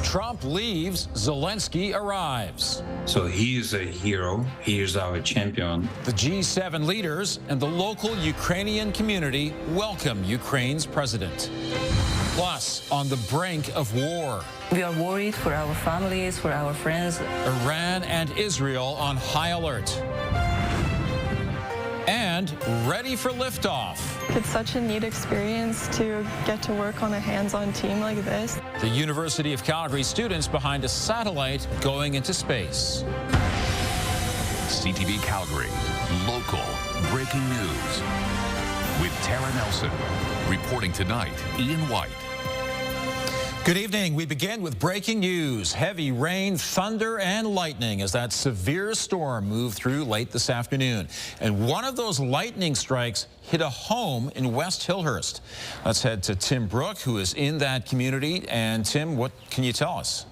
Trump leaves, Zelensky arrives. So he is a hero. He is our champion. The G7 leaders and the local Ukrainian community welcome Ukraine's president. Plus, on the brink of war. We are worried for our families, for our friends. Iran and Israel on high alert. And ready for liftoff. It's such a neat experience to get to work on a hands-on team like this. The University of Calgary students behind a satellite going into space. CTV Calgary, local breaking news. With Tara Nelson. Reporting tonight, Ian White. Good evening. We begin with breaking news. Heavy rain, thunder, and lightning as that severe storm moved through late this afternoon. And one of those lightning strikes hit a home in West Hillhurst. Let's head to Tim Brook, who is in that community. And Tim, what can you tell us?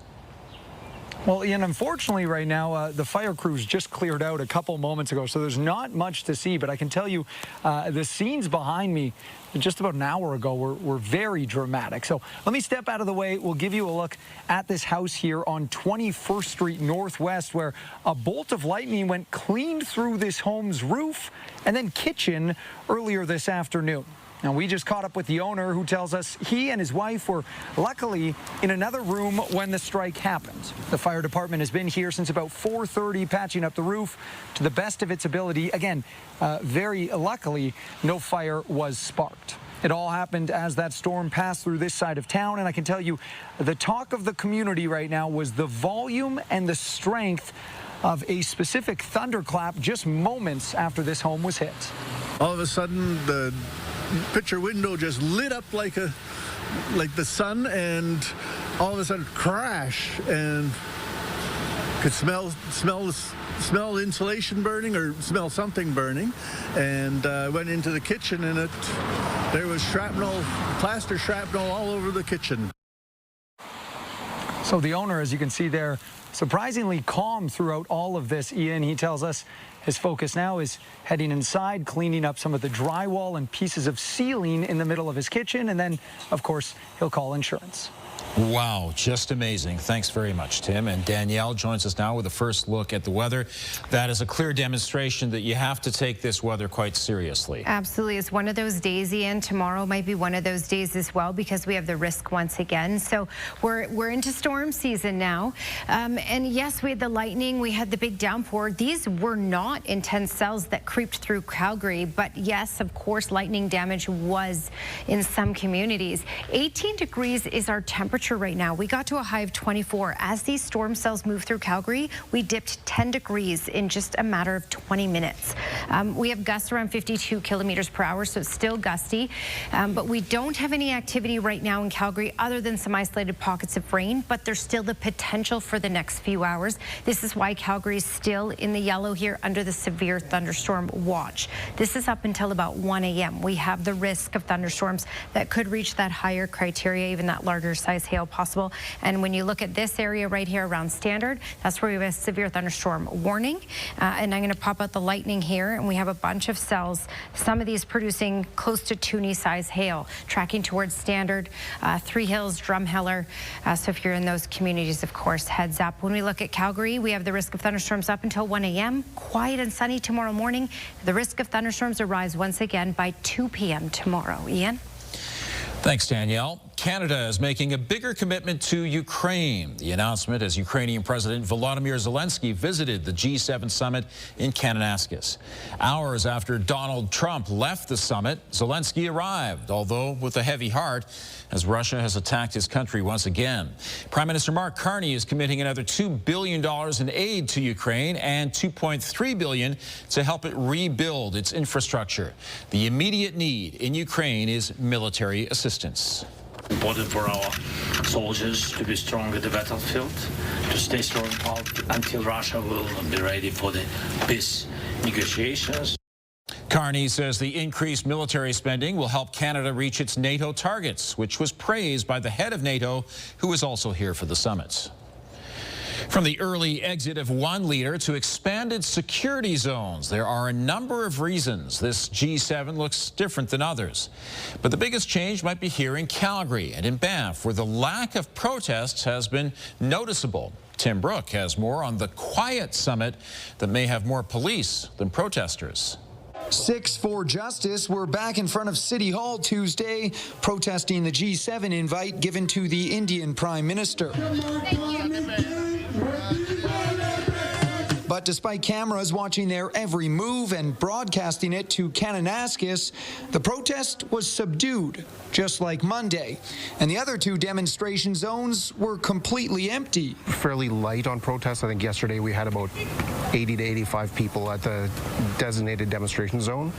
Well, Ian, unfortunately right now, the fire crews just cleared out a couple moments ago, so there's not much to see. But I can tell you the scenes behind me just about an hour ago were very dramatic. So let me step out of the way. We'll give you a look at this house here on 21st Street Northwest, where a bolt of lightning went clean through this home's roof and then kitchen earlier this afternoon. Now, we just caught up with the owner, who tells us he and his wife were luckily in another room when the strike happened. The fire department has been here since about 4:30, patching up the roof to the best of its ability. Again, very luckily, no fire was sparked. It all happened as that storm passed through this side of town, and I can tell you the talk of the community right now was the volume and the strength of a specific thunderclap just moments after this home was hit. All of a sudden, the picture window just lit up like the sun, and all of a sudden crash, and could smell insulation burning, or smell something burning, and went into the kitchen, and there was shrapnel, plaster shrapnel all over the kitchen. So the owner, as you can see there, surprisingly calm throughout all of this, Ian. He tells us his focus now is heading inside, cleaning up some of the drywall and pieces of ceiling in the middle of his kitchen, and then, of course, he'll call insurance. Wow, just amazing. Thanks very much, Tim. And Danielle joins us now with a first look at the weather. That is a clear demonstration that you have to take this weather quite seriously. Absolutely. It's one of those days, Ian. Tomorrow might be one of those days as well, because we have the risk once again. So we're into storm season now. And yes, we had the lightning. We had the big downpour. These were not intense cells that creeped through Calgary. But yes, of course, lightning damage was in some communities. 18 degrees is our temperature right now. We got to a high of 24. As these storm cells move through Calgary, we dipped 10 degrees in just a matter of 20 minutes. We have gusts around 52 kilometers per hour, so it's still gusty. But we don't have any activity right now in Calgary other than some isolated pockets of rain, but there's still the potential for the next few hours. This is why Calgary is still in the yellow here under the severe thunderstorm watch. This is up until about 1 a.m. We have the risk of thunderstorms that could reach that higher criteria, even that larger size hail possible. And when you look at this area right here around Standard, that's where we have a severe thunderstorm warning. And I'm going to pop out the lightning here, and we have a bunch of cells, some of these producing close to Toonie size hail, tracking towards Standard, Three Hills, Drumheller. So if you're in those communities, of course, heads up. When we look at Calgary, we have the risk of thunderstorms up until 1 a.m. Quiet and sunny tomorrow morning. The risk of thunderstorms arise once again by 2 p.m. tomorrow. Ian? Thanks, Danielle. Canada is making a bigger commitment to Ukraine. The announcement as Ukrainian President Volodymyr Zelensky visited the G7 summit in Kananaskis. Hours after Donald Trump left the summit, Zelensky arrived, although with a heavy heart, as Russia has attacked his country once again. Prime Minister Mark Carney is committing another $2 billion in aid to Ukraine and $2.3 billion to help it rebuild its infrastructure. The immediate need in Ukraine is military assistance. Important for our soldiers to be strong at the battlefield, to stay strong until Russia will be ready for the peace negotiations. Carney says the increased military spending will help Canada reach its NATO targets, which was praised by the head of NATO, who is also here for the summit. From the early exit of one leader to expanded security zones, there are a number of reasons this G7 looks different than others. But the biggest change might be here in Calgary and in Banff, where the lack of protests has been noticeable. Tim Brooke has more on the quiet summit that may have more police than protesters. 6 for Justice were back in front of City Hall Tuesday, protesting the G7 invite given to the Indian Prime Minister. But despite cameras watching their every move and broadcasting it to Kananaskis, the protest was subdued, just like Monday. And the other 2 demonstration zones were completely empty. Fairly light on protests. I think yesterday we had about 80 to 85 people at the designated demonstration zone,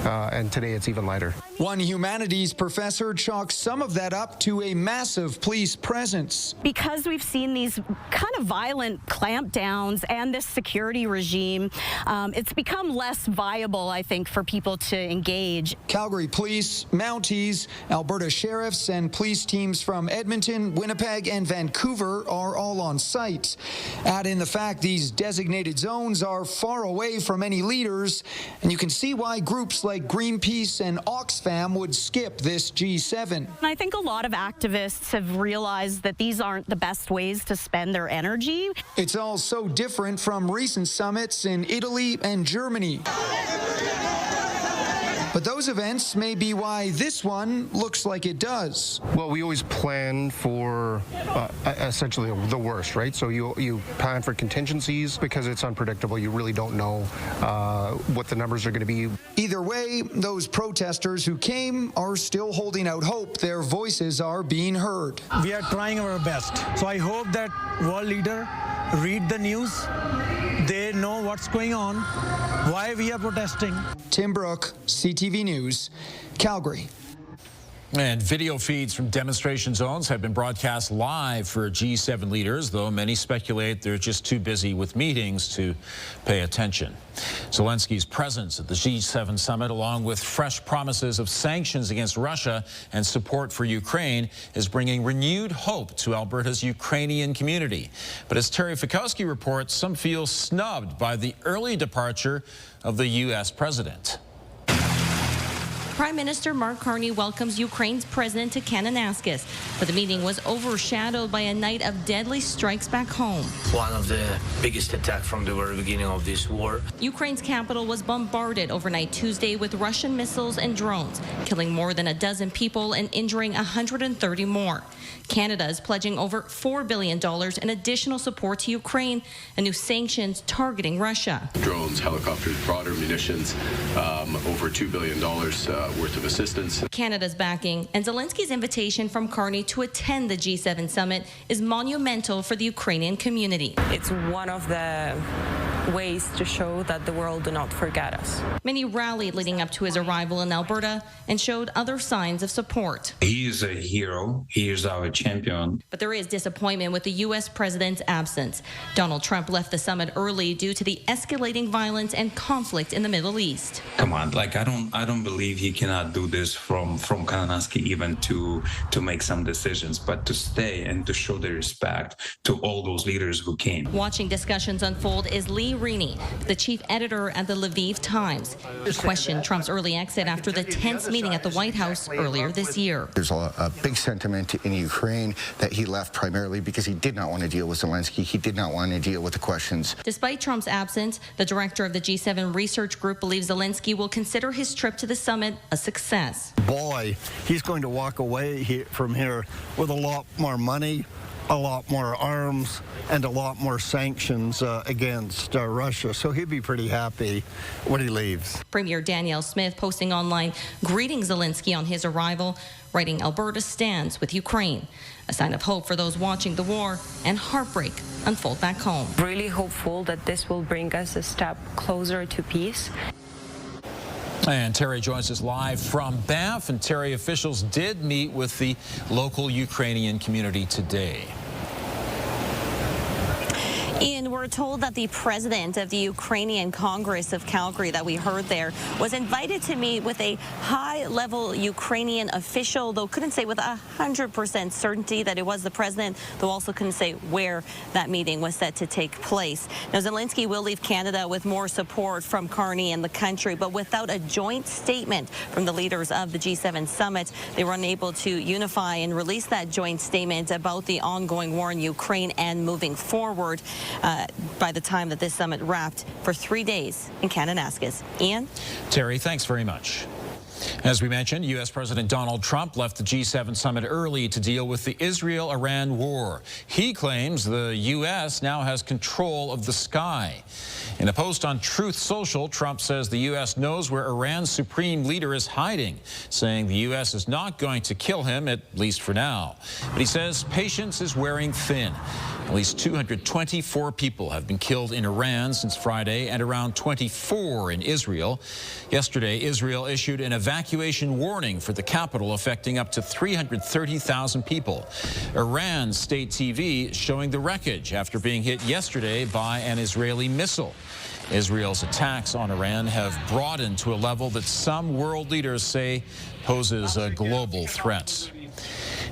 and today it's even lighter. One humanities professor chalks some of that up to a massive police presence. Because we've seen these kind of violent clampdowns and this security regime, it's become less viable, I think, for people to engage. Calgary Police, Mounties, Alberta Sheriffs, and police teams from Edmonton, Winnipeg, and Vancouver are all on site. Add in the fact these designated zones are far away from any leaders, and you can see why groups like Greenpeace and Oxfam would skip this G7. And I think a lot of activists have realized that these aren't the best ways to spend their energy. It's all so different from recent summits in Italy and Germany. But those events may be why this one looks like it does. Well, we always plan for essentially the worst, right? So you plan for contingencies because it's unpredictable. You really don't know what the numbers are going to be. Either way, those protesters who came are still holding out hope their voices are being heard. We are trying our best. So I hope that world leader read the news. They know what's going on, why we are protesting. Tim Brooke, CTV News, Calgary. And video feeds from demonstration zones have been broadcast live for G7 leaders, though many speculate they're just too busy with meetings to pay attention. Zelensky's presence at the G7 summit, along with fresh promises of sanctions against Russia and support for Ukraine, is bringing renewed hope to Alberta's Ukrainian community. But as Terry Veccova reports, some feel snubbed by the early departure of the U.S. president. Prime Minister Mark Carney welcomes Ukraine's president to Kananaskis, but the meeting was overshadowed by a night of deadly strikes back home. One of the biggest attacks from the very beginning of this war. Ukraine's capital was bombarded overnight Tuesday with Russian missiles and drones, killing more than a dozen people and injuring 130 more. Canada is pledging over $4 billion in additional support to Ukraine and new sanctions targeting Russia. Drones, helicopters, broader munitions, over $2 billion worth of assistance. Canada's backing and Zelensky's invitation from Carney to attend the G7 summit is monumental for the Ukrainian community. It's one of the ways to show that the world do not forget us. Many rallied leading up to his arrival in Alberta and showed other signs of support. He is a hero. He is our champion. But there is disappointment with the U.S. president's absence. Donald Trump left the summit early due to the escalating violence and conflict in the Middle East. Come on, like I don't believe he cannot do this from Kananaskis even to make some decisions, but to stay and to show the respect to all those leaders who came. Watching discussions unfold is Lee Rini, the chief editor at the Lviv Times. He questioned Trump's early exit after the tense meeting at the White House earlier this year. There's a big sentiment in Ukraine that he left primarily because he did not want to deal with Zelensky. He did not want to deal with the questions. Despite Trump's absence, the director of the G7 research group believes Zelensky will consider his trip to the summit a success. Boy, he's going to walk away from here with a lot more money, a lot more arms, and a lot more sanctions against Russia. So he'll be pretty happy when he leaves. Premier Danielle Smith posting online greeting Zelensky on his arrival, writing Alberta stands with Ukraine. A sign of hope for those watching the war and heartbreak unfold back home. Really hopeful that this will bring us a step closer to peace. And Terry joins us live from Banff. And Terry, officials did meet with the local Ukrainian community today. Ian, we're we're told that the president of the Ukrainian Congress of Calgary that we heard there was invited to meet with a high-level Ukrainian official, though couldn't say with 100% certainty that it was the president, though also couldn't say where that meeting was set to take place. Now, Zelensky will leave Canada with more support from Carney and the country, but without a joint statement from the leaders of the G7 summit. They were unable to unify and release that joint statement about the ongoing war in Ukraine and moving forward by the time that this summit wrapped for 3 days in Kananaskis. Ian? Terry, thanks very much. As we mentioned, U.S. President Donald Trump left the G7 summit early to deal with the Israel-Iran war. He claims the U.S. now has control of the sky. In a post on Truth Social, Trump says the U.S. knows where Iran's supreme leader is hiding, saying the U.S. is not going to kill him, at least for now. But he says patience is wearing thin. At least 224 people have been killed in Iran since Friday and around 24 in Israel. Yesterday, Israel issued an evacuation warning for the capital, affecting up to 330,000 people. Iran's state TV showing the wreckage after being hit yesterday by an Israeli missile. Israel's attacks on Iran have broadened to a level that some world leaders say poses a global threat.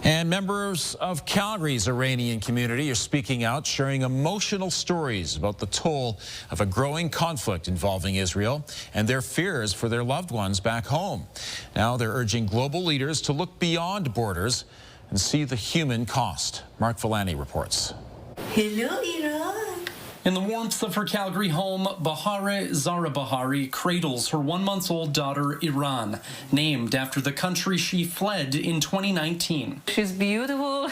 And members of Calgary's Iranian community are speaking out, sharing emotional stories about the toll of a growing conflict involving Israel and their fears for their loved ones back home. Now they're urging global leaders to look beyond borders and see the human cost. Mark Villani reports. Hello, Iran. In the warmth of her Calgary home, Bahare Zara Bahari cradles her 1-month-old daughter, Iran, named after the country she fled in 2019. She's beautiful.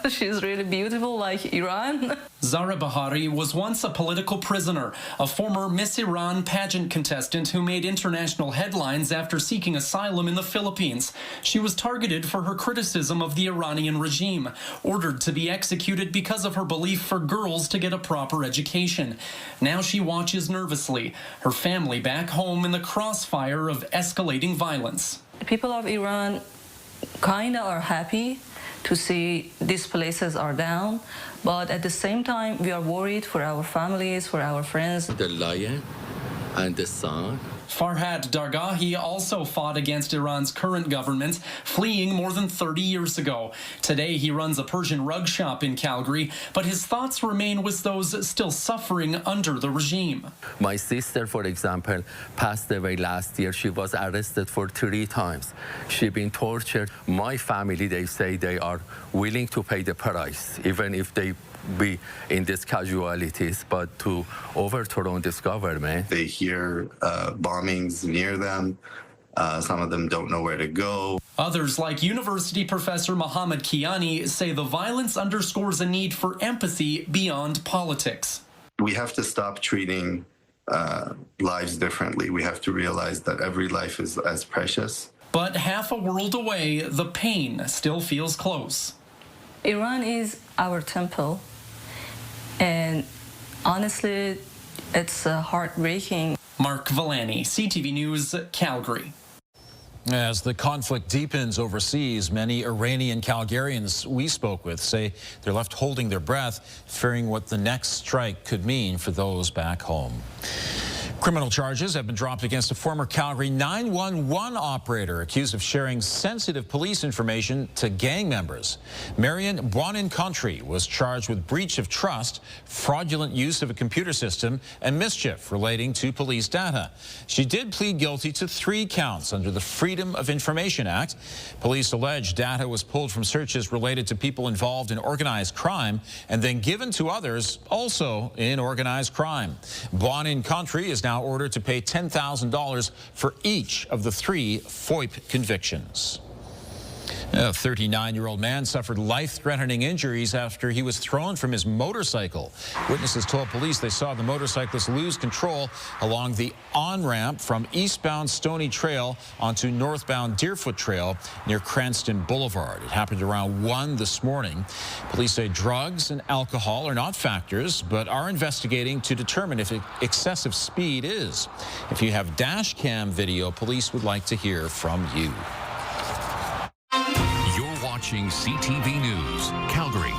She's really beautiful, like Iran. Zara Bahari was once a political prisoner, a former Miss Iran pageant contestant who made international headlines after seeking asylum in the Philippines. She was targeted for her criticism of the Iranian regime, ordered to be executed because of her belief for girls to get a proper education. Now she watches nervously, her family back home in the crossfire of escalating violence. The people of Iran kind of are happy to see these places are down, but at the same time we are worried for our families, for our friends. The lion and the sun. Farhad Dargahi also fought against Iran's current government, fleeing more than 30 years ago. Today he runs a Persian rug shop in Calgary, but his thoughts remain with those still suffering under the regime. My sister, for example, passed away last year. She was arrested for 3 times. She's been tortured. My family, they say they are willing to pay the price, even if they be in these casualties, but to overthrow this government. They hear bombings near them. Some of them don't know where to go. Others, like university professor Mohammed Kiani, say the violence underscores a need for empathy beyond politics. We have to stop treating lives differently. We have to realize that every life is as precious. But half a world away, the pain still feels close. Iran is our temple. And honestly, it's heartbreaking. Mark Villani, CTV News, Calgary. As the conflict deepens overseas, many Iranian Calgarians we spoke with say they're left holding their breath, fearing what the next strike could mean for those back home. Criminal charges have been dropped against a former Calgary 911 operator accused of sharing sensitive police information to gang members. Marion Buonin-Country was charged with breach of trust, fraudulent use of a computer system, and mischief relating to police data. She did plead guilty to 3 counts under the Freedom of Information Act. Police allege data was pulled from searches related to people involved in organized crime and then given to others also in organized crime. Buonin-Country is now ordered to pay $10,000 for each of the 3 FOIP convictions. A 39-year-old man suffered life-threatening injuries after he was thrown from his motorcycle. Witnesses told police they saw the motorcyclist lose control along the on-ramp from eastbound Stony Trail onto northbound Deerfoot Trail near Cranston Boulevard. It happened around 1 this morning. Police say drugs and alcohol are not factors, but are investigating to determine if excessive speed is. If you have dash cam video, police would like to hear from you. You're watching CTV News, Calgary.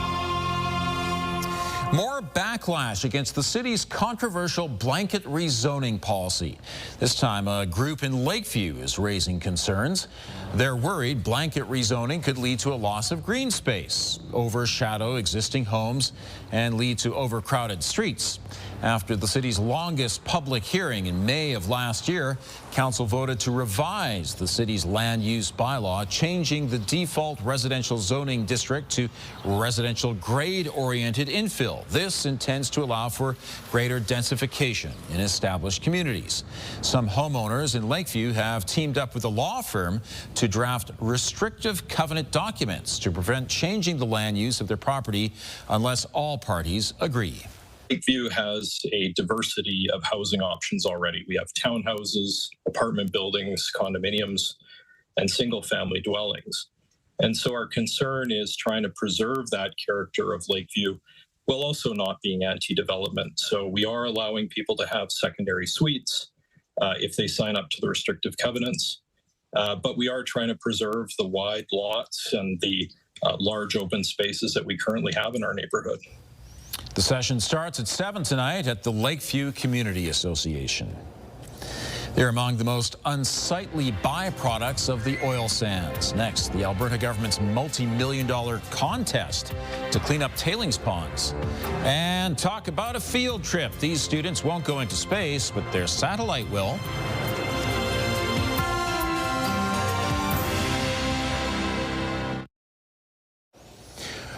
More backlash against the city's controversial blanket rezoning policy. This time, a group in Lakeview is raising concerns. They're worried blanket rezoning could lead to a loss of green space, overshadow existing homes, and lead to overcrowded streets. After the city's longest public hearing in May of last year, council voted to revise the city's land use bylaw, changing the default residential zoning district to residential grade-oriented infill. This intends to allow for greater densification in established communities. Some homeowners in Lakeview have teamed up with a law firm to draft restrictive covenant documents to prevent changing the land use of their property unless all parties agree. Lakeview has a diversity of housing options already. We have townhouses, apartment buildings, condominiums, and single-family dwellings. And so our concern is trying to preserve that character of Lakeview while also not being anti-development. So we are allowing people to have secondary suites if they sign up to the restrictive covenants. But we are trying to preserve the wide lots and the large open spaces that we currently have in our neighborhood. The session starts at 7 tonight at the Lakeview Community Association. They're among the most unsightly byproducts of the oil sands. Next, the Alberta government's multi-million-dollar contest to clean up tailings ponds. And talk about a field trip. These students won't go into space, but their satellite will.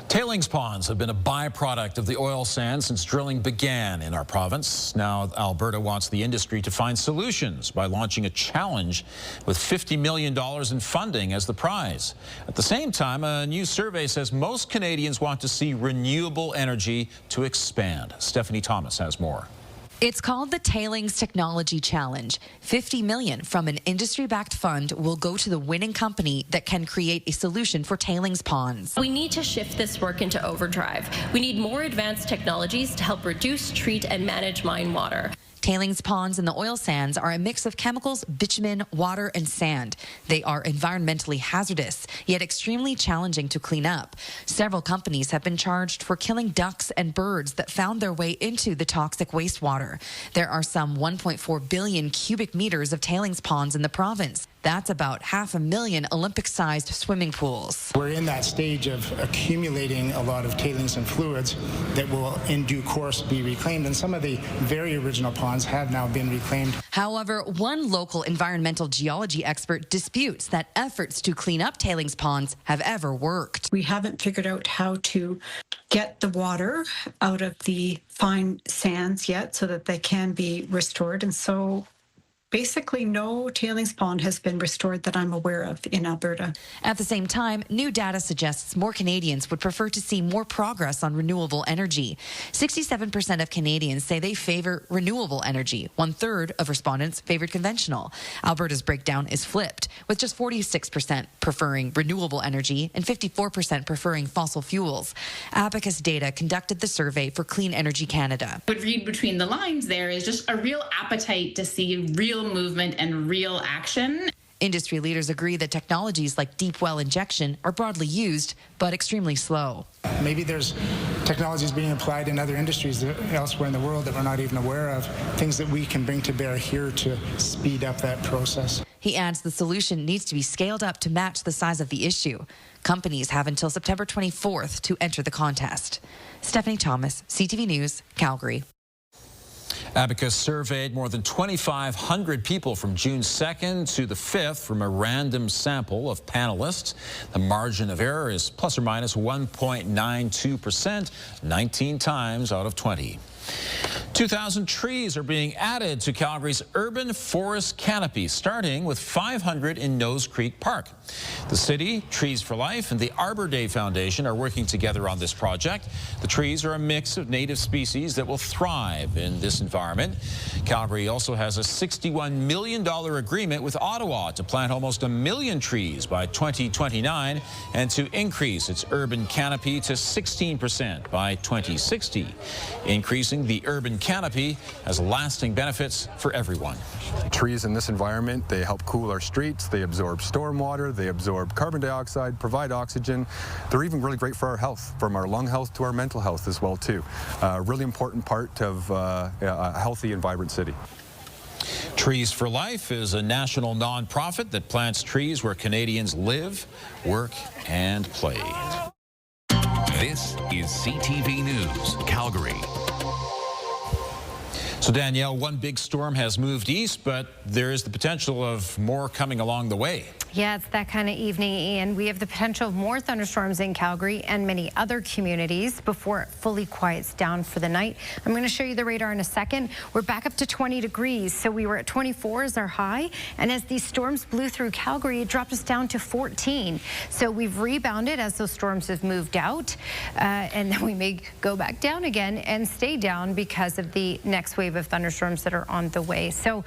Tailings ponds have been a byproduct of the oil sands since drilling began in our province. Now, Alberta wants the industry to find solutions by launching a challenge with $50 million in funding as the prize. At the same time, a new survey says most Canadians want to see renewable energy to expand. Stephanie Thomas has more. It's called the Tailings Technology Challenge. $50 million from an industry-backed fund will go to the winning company that can create a solution for tailings ponds. We need to shift this work into overdrive. We need more advanced technologies to help reduce, treat, and manage mine water. Tailings ponds in the oil sands are a mix of chemicals, bitumen, water, and sand. They are environmentally hazardous, yet extremely challenging to clean up. Several companies have been charged for killing ducks and birds that found their way into the toxic wastewater. There are some 1.4 billion cubic meters of tailings ponds in the province. That's about 500,000 Olympic-sized swimming pools. We're in that stage of accumulating a lot of tailings and fluids that will in due course be reclaimed, and some of the very original ponds have now been reclaimed. However, one local environmental geology expert disputes that efforts to clean up tailings ponds have ever worked. We haven't figured out how to get the water out of the fine sands yet so that they can be restored, and so basically, no tailings pond has been restored that I'm aware of in Alberta. At the same time, new data suggests more Canadians would prefer to see more progress on renewable energy. 67% of Canadians say they favor renewable energy. 1/3 of respondents favored conventional. Alberta's breakdown is flipped, with just 46% preferring renewable energy and 54% preferring fossil fuels. Abacus Data conducted the survey for Clean Energy Canada. What read between the lines there is just a real appetite to see real movement and real action. Industry leaders agree that technologies like deep well injection are broadly used, but extremely slow. Maybe there's technologies being applied in other industries elsewhere in the world that we're not even aware of, things that we can bring to bear here to speed up that process. He adds the solution needs to be scaled up to match the size of the issue. Companies have until September 24th to enter the contest. Stephanie Thomas, CTV News, Calgary. Abacus surveyed more than 2,500 people from June 2nd to the 5th from a random sample of panelists. The margin of error is plus or minus 1.92%, 19 times out of 20. 2,000 trees are being added to Calgary's urban forest canopy, starting with 500 in Nose Creek Park. The city, Trees for Life, and the Arbor Day Foundation are working together on this project. The trees are a mix of native species that will thrive in this environment. Calgary also has a $61 million agreement with Ottawa to plant almost 1 million trees by 2029 and to increase its urban canopy to 16% by 2060. Increasing emphasizing the urban canopy has lasting benefits for everyone. Trees in this environment, they help cool our streets, they absorb stormwater, they absorb carbon dioxide, provide oxygen. They're even really great for our health, from our lung health to our mental health as well too. A really important part of a healthy and vibrant city. Trees for Life is a national nonprofit that plants trees where Canadians live, work, and play. This is CTV News, Calgary. So Danielle, one big storm has moved east, but there is the potential of more coming along the way. Yeah, it's that kind of evening, Ian. We have the potential of more thunderstorms in Calgary and many other communities before it fully quiets down for the night. I'm going to show you the radar in a second. We're back up to 20 degrees, so we were at 24 as our high, and as these storms blew through Calgary, it dropped us down to 14. So we've rebounded as those storms have moved out, and then we may go back down again and stay down because of the next wave of thunderstorms that are on the way. So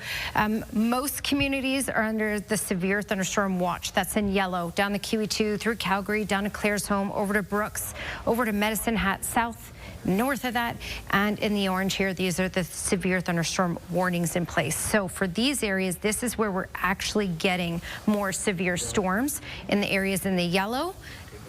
most communities are under the severe thunderstorm watch. That's in yellow, down the QE2 through Calgary, down to Claresholm, over to Brooks, over to Medicine Hat South, north of that, and in the orange here, these are the severe thunderstorm warnings in place. So for these areas, this is where we're actually getting more severe storms. In the areas in the yellow,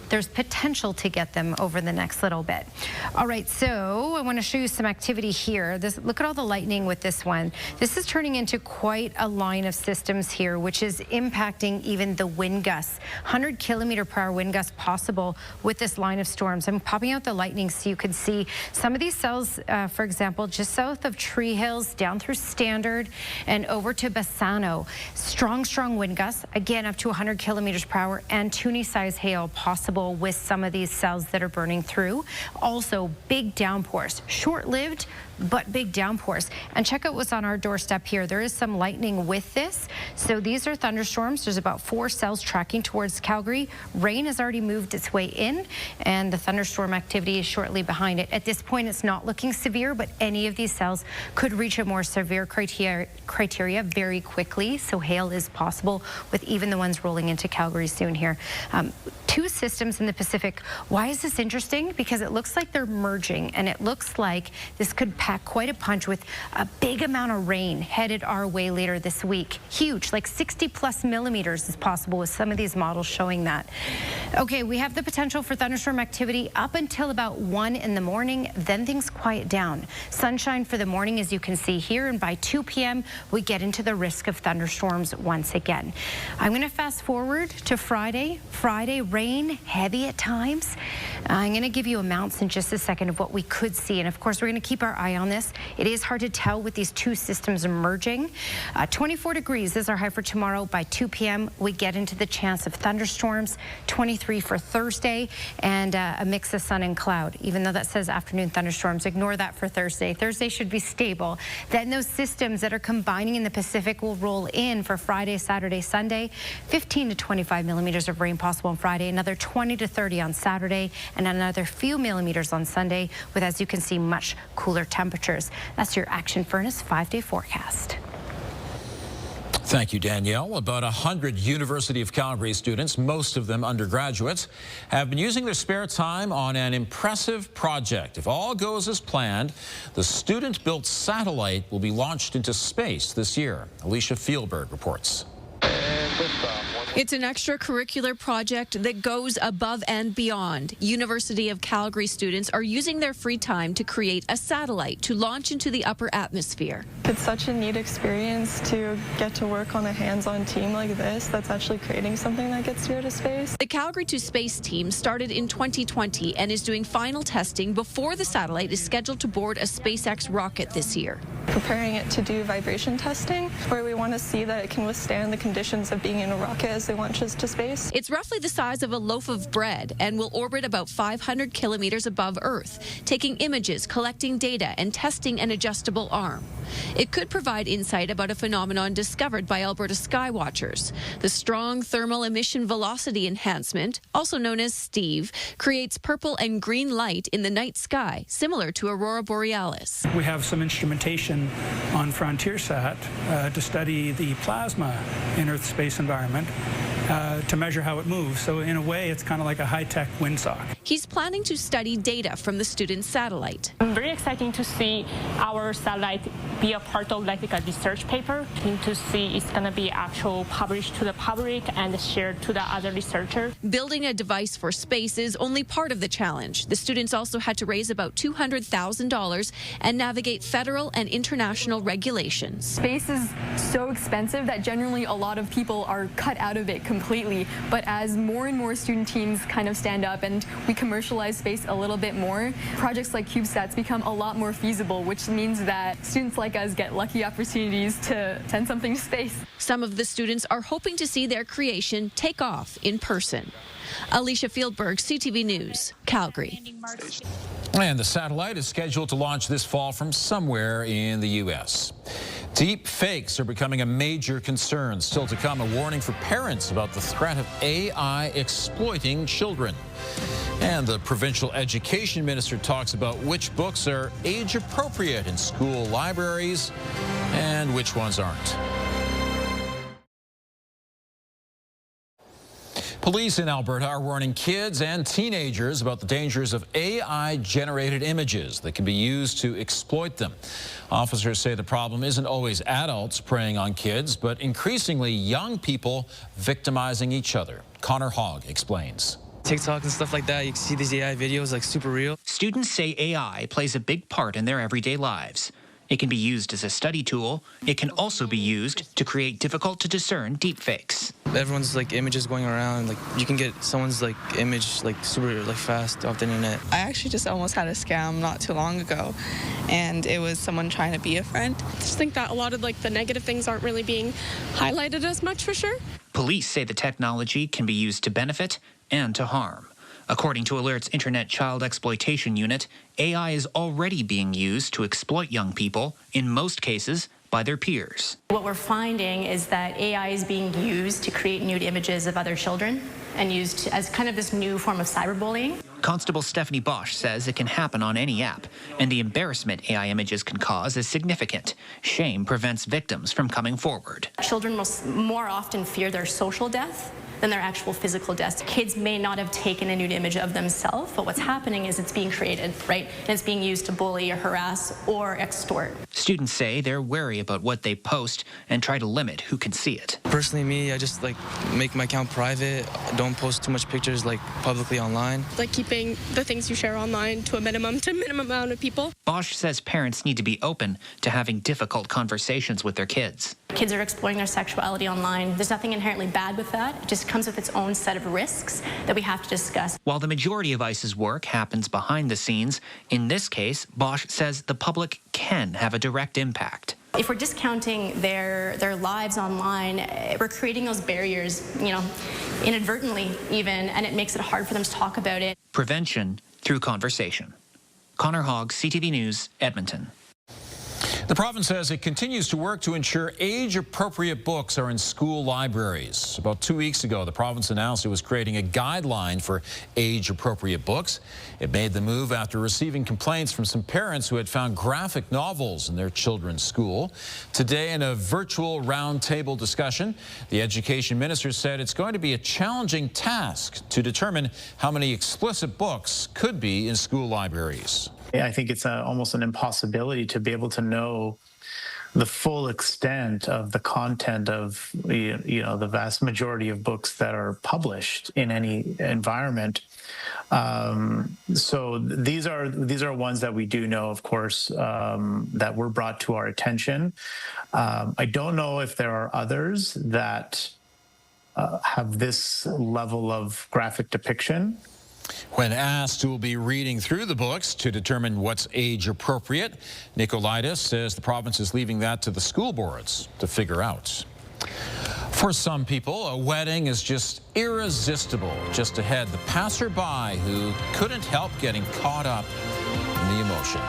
there's potential to get them over the next little bit. All right, so I want to show you some activity here. Look at all the lightning with this one. This is turning into quite a line of systems here, which is impacting even the wind gusts. 100 kilometer per hour wind gusts possible with this line of storms. I'm popping out the lightning so you can see some of these cells, for example, just south of Tree Hills, down through Standard and over to Bassano. Strong wind gusts, again, up to 100 kilometers per hour, and Toonie-size hail possible with some of these cells that are burning through. Also, big downpours, short-lived, but big downpours. And check out what's on our doorstep here. There is some lightning with this. So these are thunderstorms. There's about 4 cells tracking towards Calgary. Rain has already moved its way in, and the thunderstorm activity is shortly behind it. At this point, it's not looking severe, but any of these cells could reach a more severe criteria very quickly. So hail is possible with even the ones rolling into Calgary soon here. 2 systems in the Pacific. Why is this interesting? Because it looks like they're merging, and it looks like this could pack quite a punch with a big amount of rain headed our way later this week. Huge, like 60+ millimeters is possible with some of these models showing that. Okay, we have the potential for thunderstorm activity up until about 1 in the morning, then things quiet down. Sunshine for the morning, as you can see here, and by 2 p.m. we get into the risk of thunderstorms once again. I'm going to fast forward to Friday. Friday, rain, heavy at times. I'm going to give you amounts in just a second of what we could see, and of course we're going to keep our eye on this. It is hard to tell with these 2 systems merging. 24 degrees is our high for tomorrow. By 2 p.m. we get into the chance of thunderstorms. 23 for Thursday, and a mix of sun and cloud. Even though that says afternoon thunderstorms, ignore that for Thursday. Thursday should be stable. Then those systems that are combining in the Pacific will roll in for Friday, Saturday, Sunday. 15 to 25 millimeters of rain possible on Friday, another 20 to 30 on Saturday, and another few millimeters on Sunday, with, as you can see, much cooler temperatures. That's your Action Furnace 5-day forecast. Thank you, Danielle. About 100 University of Calgary students, most of them undergraduates, have been using their spare time on an impressive project. If all goes as planned, the student-built satellite will be launched into space this year. Alicia Fieldberg reports. It's an extracurricular project that goes above and beyond. University of Calgary students are using their free time to create a satellite to launch into the upper atmosphere. It's such a neat experience to get to work on a hands-on team like this that's actually creating something that gets you out of space. The Calgary to Space team started in 2020 and is doing final testing before the satellite is scheduled to board a SpaceX rocket this year. Preparing it to do vibration testing, where we want to see that it can withstand the conditions of being in a rocket as it launches to space. It's roughly the size of a loaf of bread and will orbit about 500 kilometers above Earth, taking images, collecting data, and testing an adjustable arm. It could provide insight about a phenomenon discovered by Alberta skywatchers. The strong thermal emission velocity enhancement, also known as STEVE, creates purple and green light in the night sky, similar to aurora borealis. We have some instrumentation on FrontierSat to study the plasma in Earth's space environment. to measure how it moves. So in a way, it's kind of like a high-tech windsock. He's planning to study data from the student's satellite. I'm very excited to see our satellite be a part of like a research paper, and to see it's going to be actual published to the public and shared to the other researchers. Building a device for space is only part of the challenge. The students also had to raise about $200,000 and navigate federal and international regulations. Space is so expensive that generally a lot of people are cut out of it completely. But as more and more student teams kind of stand up and we commercialize space a little bit more, projects like CubeSats become a lot more feasible, which means that students like us get lucky opportunities to send something to space. Some of the students are hoping to see their creation take off in person. Alicia Fieldberg, CTV News, Calgary. And the satellite is scheduled to launch this fall from somewhere in the U.S. Deep fakes are becoming a major concern. Still to come, a warning for parents about the threat of AI exploiting children. And the provincial education minister talks about which books are age appropriate in school libraries and which ones aren't. Police in Alberta are warning kids and teenagers about the dangers of AI-generated images that can be used to exploit them. Officers say the problem isn't always adults preying on kids, but increasingly young people victimizing each other. Connor Hogg explains. TikTok and stuff like that, you can see these AI videos like super real. Students say AI plays a big part in their everyday lives. It can be used as a study tool. It can also be used to create difficult to discern deepfakes. Everyone's like images going around, like you can get someone's like image like super like fast off the internet. I actually just almost had a scam not too long ago, and it was someone trying to be a friend. I just think that a lot of like the negative things aren't really being highlighted as much for sure. Police say the technology can be used to benefit and to harm. According to Alert's Internet Child Exploitation Unit, AI is already being used to exploit young people, in most cases, by their peers. What we're finding is that AI is being used to create nude images of other children and used as kind of this new form of cyberbullying. Constable Stephanie Bosch says it can happen on any app, and the embarrassment AI images can cause is significant. Shame prevents victims from coming forward. Children will more often fear their social death than their actual physical death. Kids may not have taken a nude image of themselves, but what's happening is it's being created, right? And it's being used to bully or harass or extort. Students say they're wary about what they post and try to limit who can see it. Personally, me, I just like make my account private. Don't post too much pictures like publicly online. Like keeping the things you share online to a minimum amount of people. Bosch says parents need to be open to having difficult conversations with their kids. Kids are exploring their sexuality online. There's nothing inherently bad with that. It just comes with its own set of risks that we have to discuss. While the majority of ICE's work happens behind the scenes, in this case, Bosch says the public can have a direct impact. If we're discounting their lives online, we're creating those barriers, inadvertently even, and it makes it hard for them to talk about it. Prevention through conversation. Connor Hogg, CTV News, Edmonton. The province says it continues to work to ensure age-appropriate books are in school libraries. About 2 weeks ago, the province announced it was creating a guideline for age-appropriate books. It made the move after receiving complaints from some parents who had found graphic novels in their children's school. Today, in a virtual roundtable discussion, the education minister said it's going to be a challenging task to determine how many explicit books could be in school libraries. I think it's almost an impossibility to be able to know the full extent of the content of the vast majority of books that are published in any environment. So these are ones that we do know, of course, that were brought to our attention. I don't know if there are others that have this level of graphic depiction. When asked who will be reading through the books to determine what's age appropriate, Nicolaitis says the province is leaving that to the school boards to figure out. For some people, a wedding is just irresistible. Just ahead, the passerby who couldn't help getting caught up in the emotion.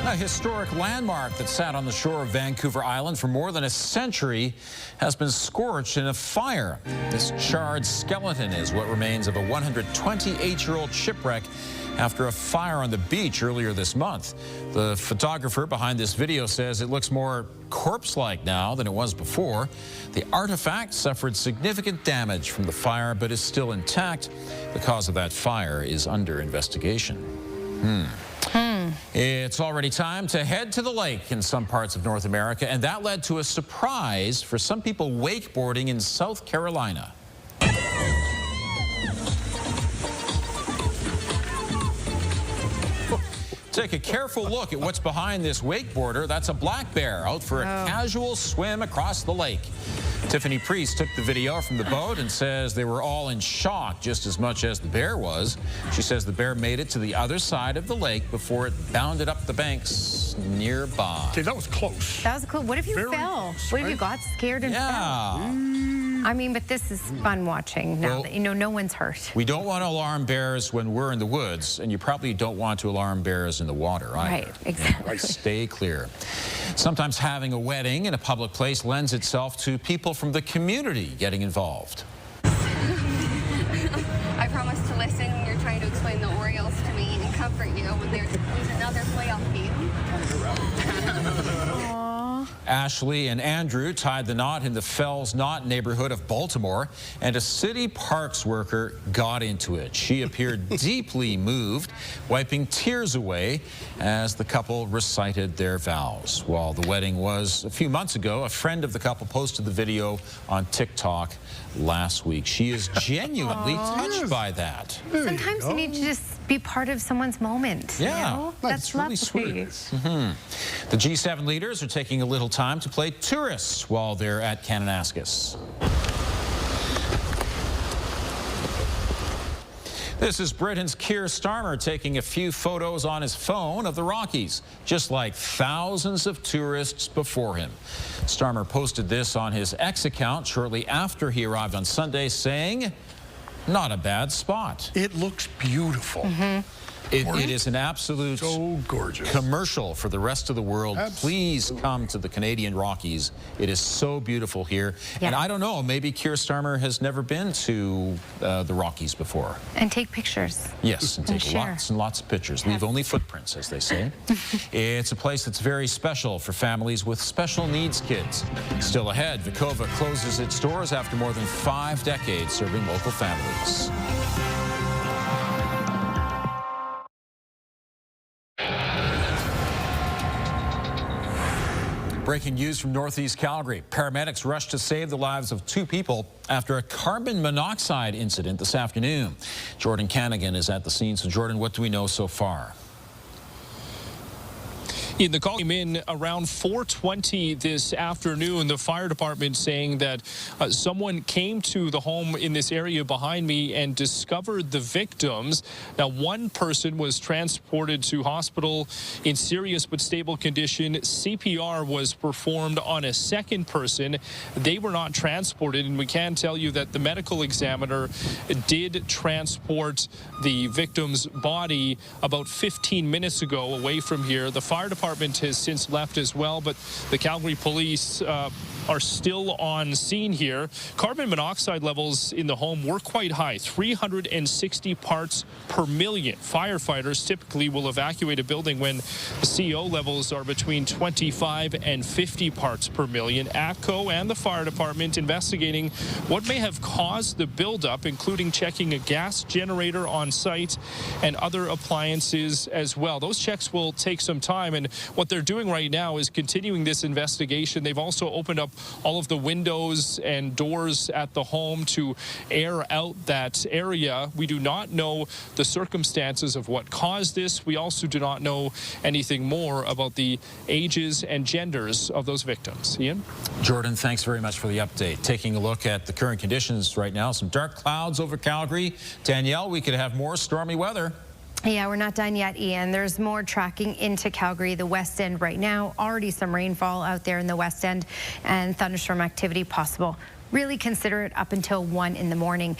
A historic landmark that sat on the shore of Vancouver Island for more than a century has been scorched in a fire. This charred skeleton is what remains of a 128-year-old shipwreck after a fire on the beach earlier this month. The photographer behind this video says it looks more corpse-like now than it was before. The artifact suffered significant damage from the fire but is still intact. The cause of that fire is under investigation. It's already time to head to the lake in some parts of North America, and that led to a surprise for some people wakeboarding in South Carolina. Take a careful look at what's behind this wakeboarder. That's a black bear out for a casual swim across the lake. Tiffany Priest took the video from the boat and says they were all in shock just as much as the bear was. She says the bear made it to the other side of the lake before it bounded up the banks nearby. Okay, that was close. That was cool. What if you fell? What if you got scared and fell? I mean, but this is fun watching now that you know no one's hurt. We don't want to alarm bears when we're in the woods, and you probably don't want to alarm bears in the water either. Right, exactly. Stay clear. Sometimes having a wedding in a public place lends itself to people from the community getting involved. I promise to listen when you're trying to explain the Orioles to me and comfort you when there's another playoff game. Ashley and Andrew tied the knot in the Fells Knot neighborhood of Baltimore, and a city parks worker got into it. She appeared deeply moved, wiping tears away as the couple recited their vows. While the wedding was a few months ago, a friend of the couple posted the video on TikTok last week. She is genuinely touched by that. Sometimes you need to just be part of someone's moment. Yeah, you know? That's really sweet. The G7 leaders are taking a little time to play tourists while they're at Kananaskis. This is Britain's Keir Starmer taking a few photos on his phone of the Rockies, just like thousands of tourists before him. Starmer posted this on his X account shortly after he arrived on Sunday, saying, "Not a bad spot." It looks beautiful. It is an absolute commercial for the rest of the world. Please come to the Canadian Rockies. It is so beautiful here. And I don't know, maybe Keir Starmer has never been to the Rockies before. And take pictures. Yes, and take lots and lots of pictures. Leave only footprints, as they say. It's a place that's very special for families with special needs kids. Still ahead, Veccova closes its doors after more than 5 decades serving local families. Breaking news from Northeast Calgary. Paramedics rushed to save the lives of 2 people after a carbon monoxide incident this afternoon. Jordan Canagan is at the scene. So, Jordan, what do we know so far? The call came in around 4:20 this afternoon. The fire department saying that someone came to the home in this area behind me and discovered the victims. Now, one person was transported to hospital in serious but stable condition. CPR was performed on a second person. They were not transported, and we can tell you that the medical examiner did transport the victim's body about 15 minutes ago away from here. The fire department has since left as well, but the Calgary police are still on scene here. Carbon monoxide levels in the home were quite high, 360 parts per million. Firefighters typically will evacuate a building when CO levels are between 25 and 50 parts per million. ATCO and the fire department investigating what may have caused the buildup, including checking a gas generator on site and other appliances as well. Those checks will take some time, and what they're doing right now is continuing this investigation. They've also opened up all of the windows and doors at the home to air out that area. We do not know the circumstances of what caused this. We also do not know anything more about the ages and genders of those victims. Ian? Jordan, thanks very much for the update. Taking a look at the current conditions right now, some dark clouds over Calgary. Danielle, we could have more stormy weather. Yeah, we're not done yet, Ian. There's more tracking into Calgary, the west end right now. Already some rainfall out there in the west end and thunderstorm activity possible really consider it up until 1 in the morning.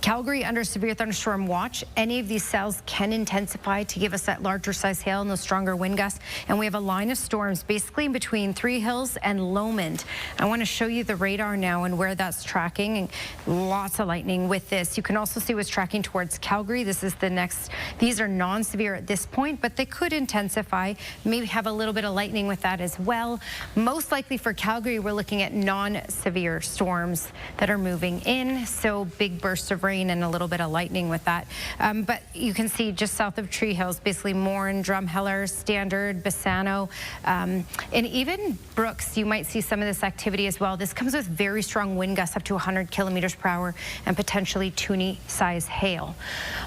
Calgary under severe thunderstorm watch. Any of these cells can intensify to give us that larger size hail and those stronger wind gusts. And we have a line of storms basically in between Three Hills and Lomond. I want to show you the radar now and where that's tracking. And lots of lightning with this. You can also see what's tracking towards Calgary. This is the next. These are non-severe at this point, but they could intensify. Maybe have a little bit of lightning with that as well. Most likely for Calgary, we're looking at non-severe storms that are moving in, so big bursts of rain and a little bit of lightning with that. But you can see just south of Tree Hills, basically Morin, Drumheller, Standard, Bassano, and even Brooks, you might see some of this activity as well. This comes with very strong wind gusts up to 100 kilometers per hour and potentially Toonie-size hail.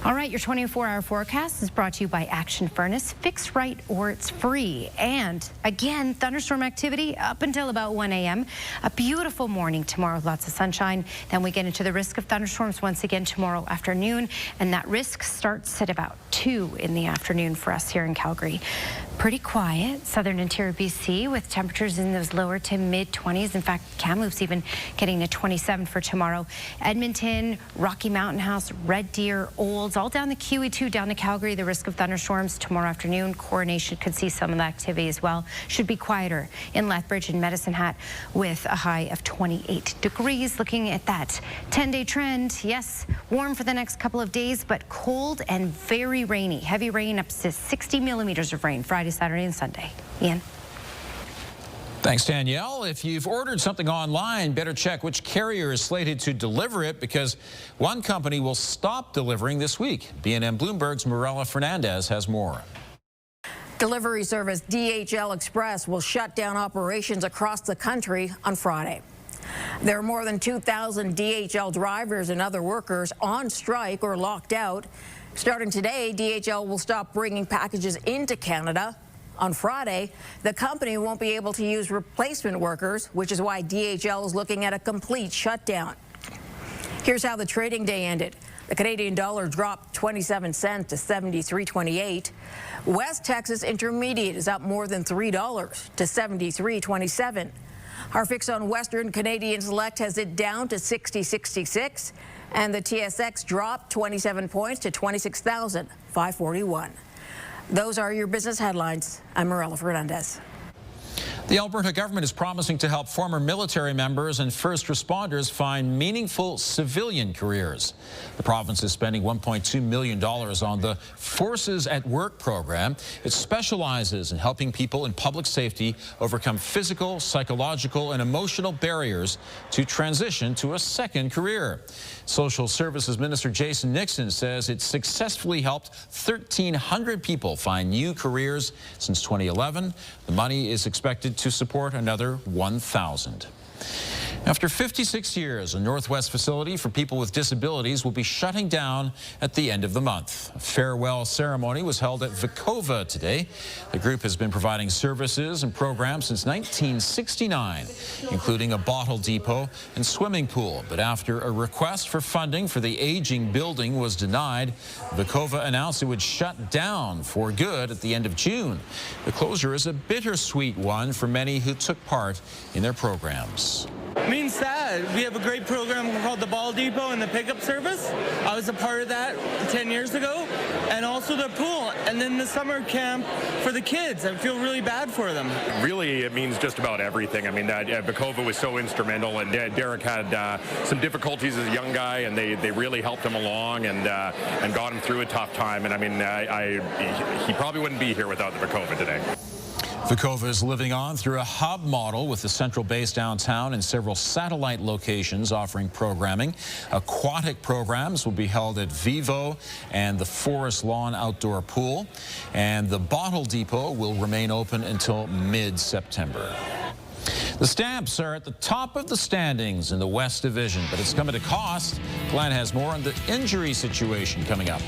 All right, your 24-hour forecast is brought to you by Action Furnace. Fix right or it's free. And again, thunderstorm activity up until about 1 a.m. A beautiful morning tomorrow with lots of sunshine. Then we get into the risk of thunderstorms once again tomorrow afternoon, and that risk starts at about 2 in the afternoon for us here in Calgary. Pretty quiet, southern interior BC with temperatures in those lower to mid-20s. In fact, Kamloops even getting to 27 for tomorrow. Edmonton, Rocky Mountain House, Red Deer, Olds, all down the QE2 down to Calgary. The risk of thunderstorms tomorrow afternoon. Coronation could see some of the activity as well. Should be quieter in Lethbridge and Medicine Hat with a high of 28 degrees. Looking at that 10-day trend, yes, warm for the next couple of days, but cold and very rainy. Heavy rain up to 60 millimeters of rain Friday, Saturday, and Sunday. Ian. Thanks, Danielle. If you've ordered something online, better check which carrier is slated to deliver it, because one company will stop delivering this week. BNN Bloomberg's Mirella Fernandez has more. Delivery service DHL Express will shut down operations across the country on Friday. There are more than 2,000 DHL drivers and other workers on strike or locked out. Starting today, DHL will stop bringing packages into Canada. On Friday, the company won't be able to use replacement workers, which is why DHL is looking at a complete shutdown. Here's how the trading day ended. The Canadian dollar dropped 27 cents to 73.28. West Texas Intermediate is up more than $3 to 73.27. Our fix on Western Canadian Select has it down to 60.66, and the TSX dropped 27 points to 26,541. Those are your business headlines. I'm Mirella Fernandez. The Alberta government is promising to help former military members and first responders find meaningful civilian careers. The province is spending $1.2 million on the Forces at Work program. It specializes in helping people in public safety overcome physical, psychological, and emotional barriers to transition to a second career. Social Services Minister Jason Nixon says it successfully helped 1,300 people find new careers since 2011. The money is expected to support another 1,000. After 56 years, a Northwest facility for people with disabilities will be shutting down at the end of the month. A farewell ceremony was held at Veccova today. The group has been providing services and programs since 1969, including a bottle depot and swimming pool. But after a request for funding for the aging building was denied, Veccova announced it would shut down for good at the end of June. The closure is a bittersweet one for many who took part in their programs. It means sad. We have a great program called the Ball Depot and the Pickup Service. I was a part of that 10 years ago. And also the pool. And then the summer camp for the kids. I feel really bad for them. Really, it means just about everything. I mean, Veccova was so instrumental, and Derek had some difficulties as a young guy, and they really helped him along and got him through a tough time. And I mean, he probably wouldn't be here without the Veccova today. Veccova is living on through a hub model with a central base downtown and several satellite locations offering programming. Aquatic programs will be held at Vivo and the Forest Lawn Outdoor Pool. And the Bottle Depot will remain open until mid-September. The Stamps are at the top of the standings in the West Division, but it's come at a cost. Glenn has more on the injury situation coming up.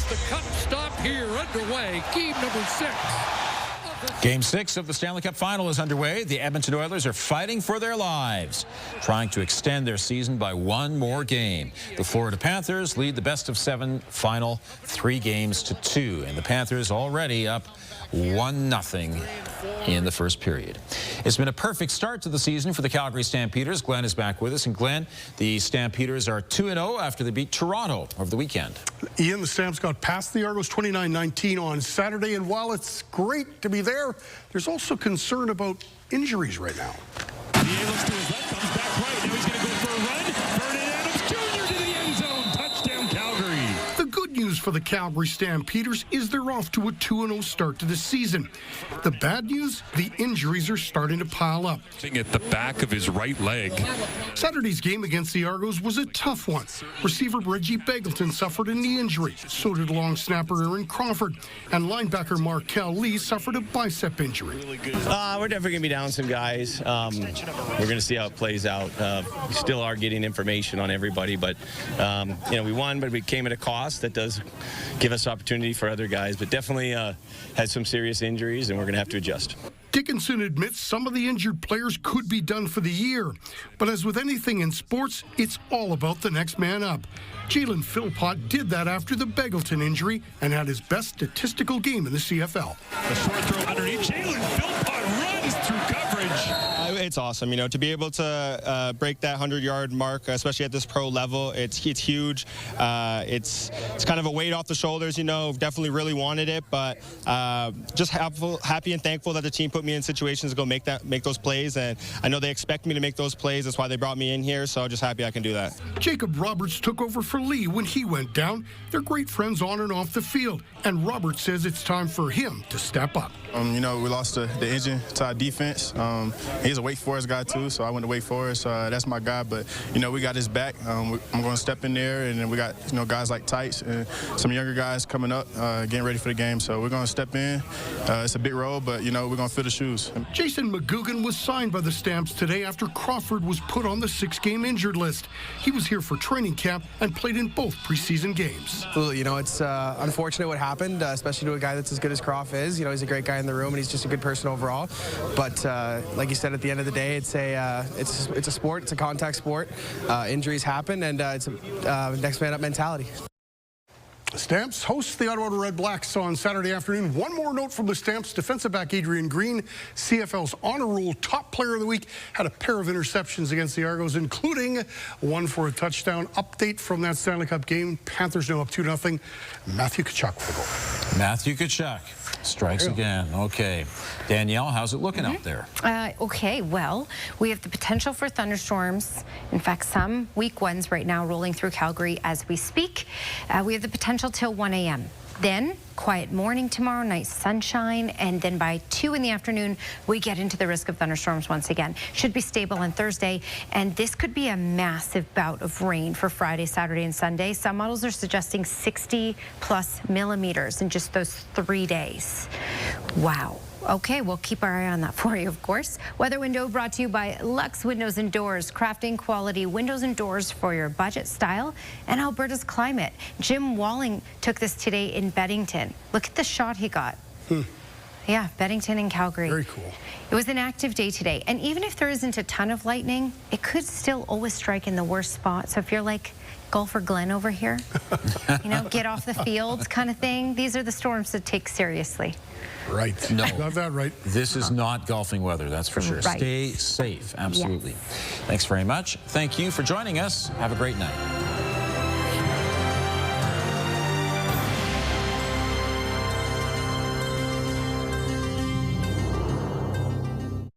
The cut and stop here underway. Game number 6 of Game 6 of the Stanley Cup Final is underway. The Edmonton Oilers are fighting for their lives, trying to extend their season by one more game. The Florida Panthers lead the best-of-7 final 3-2, and the Panthers already up 1-0 in the first period. It's been a perfect start to the season for the Calgary Stampeders. Glenn is back with us. And Glenn, the Stampeders are 2-0 after they beat Toronto over the weekend. Ian, the Stamps got past the Argos 29-19 on Saturday, and while it's great to be there, there's also concern about injuries right now. Looks to his left, comes back right. Now he's going to go for a run. Vernon Adams Jr. to the end zone. Touchdown, Calgary. The good news for the Calgary Stampeders is they're off to a 2-0 start to the season. The bad news, the injuries are starting to pile up. At the back of his right leg. Saturday's game against the Argos was a tough one. Receiver Reggie Beggleton suffered a knee injury. So did long snapper Aaron Crawford. And linebacker Markel Lee suffered a bicep injury. We're definitely going to be down some guys. We're going to see how it plays out. We still are getting information on everybody, but we won, but we came at a cost. That does give us opportunity for other guys, but definitely had some serious injuries, and we're going to have to adjust. Dickinson admits some of the injured players could be done for the year. But as with anything in sports, it's all about the next man up. Jalen Philpott did that after the Beggleton injury and had his best statistical game in the CFL. The short throw underneath. Jalen Philpott runs through coverage. It's awesome, to be able to break that 100-yard mark, especially at this pro level. It's huge. It's kind of a weight off the shoulders, Definitely really wanted it, but just happy and thankful that the team put me in situations to go make those plays, and I know they expect me to make those plays. That's why they brought me in here, so just happy I can do that. Jacob Roberts took over for Lee when he went down. They're great friends on and off the field, and Roberts says it's time for him to step up. We lost the engine to our defense. He's a Wake Forest guy too, so I went to Wake Forest. That's my guy, but we got his back. I'm going to step in there, and then we got guys like Tights and some younger guys coming up, getting ready for the game. So we're going to step in. It's a big role, but we're going to fill the shoes. Jason McGugan was signed by the Stamps today after Crawford was put on the 6-game injured list. He was here for training camp and played in both preseason games. Absolutely, it's unfortunate what happened, especially to a guy that's as good as Croft is. He's a great guy in the room, and he's just a good person overall. But like you said, at the end of the day, it's a sport. It's a contact sport. Injuries happen, and it's a next man up mentality. Stamps hosts the Ottawa Red Blacks on Saturday afternoon. One more note from the Stamps. Defensive back Adrian Green, CFL's honor roll top player of the week, had a pair of interceptions against the Argos, including one for a touchdown. Update from that Stanley Cup game. Panthers now up 2-0. Matthew Tkachuk for the goal. Matthew Tkachuk strikes again. Okay. Danielle, how's it looking out there? Okay, well, we have the potential for thunderstorms. In fact, some weak ones right now rolling through Calgary as we speak. We have the potential till 1 a.m. Then quiet morning tomorrow, nice sunshine, and then by 2 in the afternoon, we get into the risk of thunderstorms once again. Should be stable on Thursday, and this could be a massive bout of rain for Friday, Saturday, and Sunday. Some models are suggesting 60+ millimeters in just those 3 days. Wow. Okay, we'll keep our eye on that for you, of course. Weather window brought to you by Lux Windows and Doors, crafting quality windows and doors for your budget style and Alberta's climate. Jim Walling took this today in Beddington. Look at the shot he got. Yeah, Beddington and Calgary. Very cool. It was an active day today, and even if there isn't a ton of lightning, it could still always strike in the worst spot. So if you're like golfer Glenn over here, get off the field kind of thing, these are the storms to take seriously. Right. No. Got that right. This is not golfing weather, that's for sure. Right. Stay safe, absolutely. Yes. Thanks very much. Thank you for joining us. Have a great night.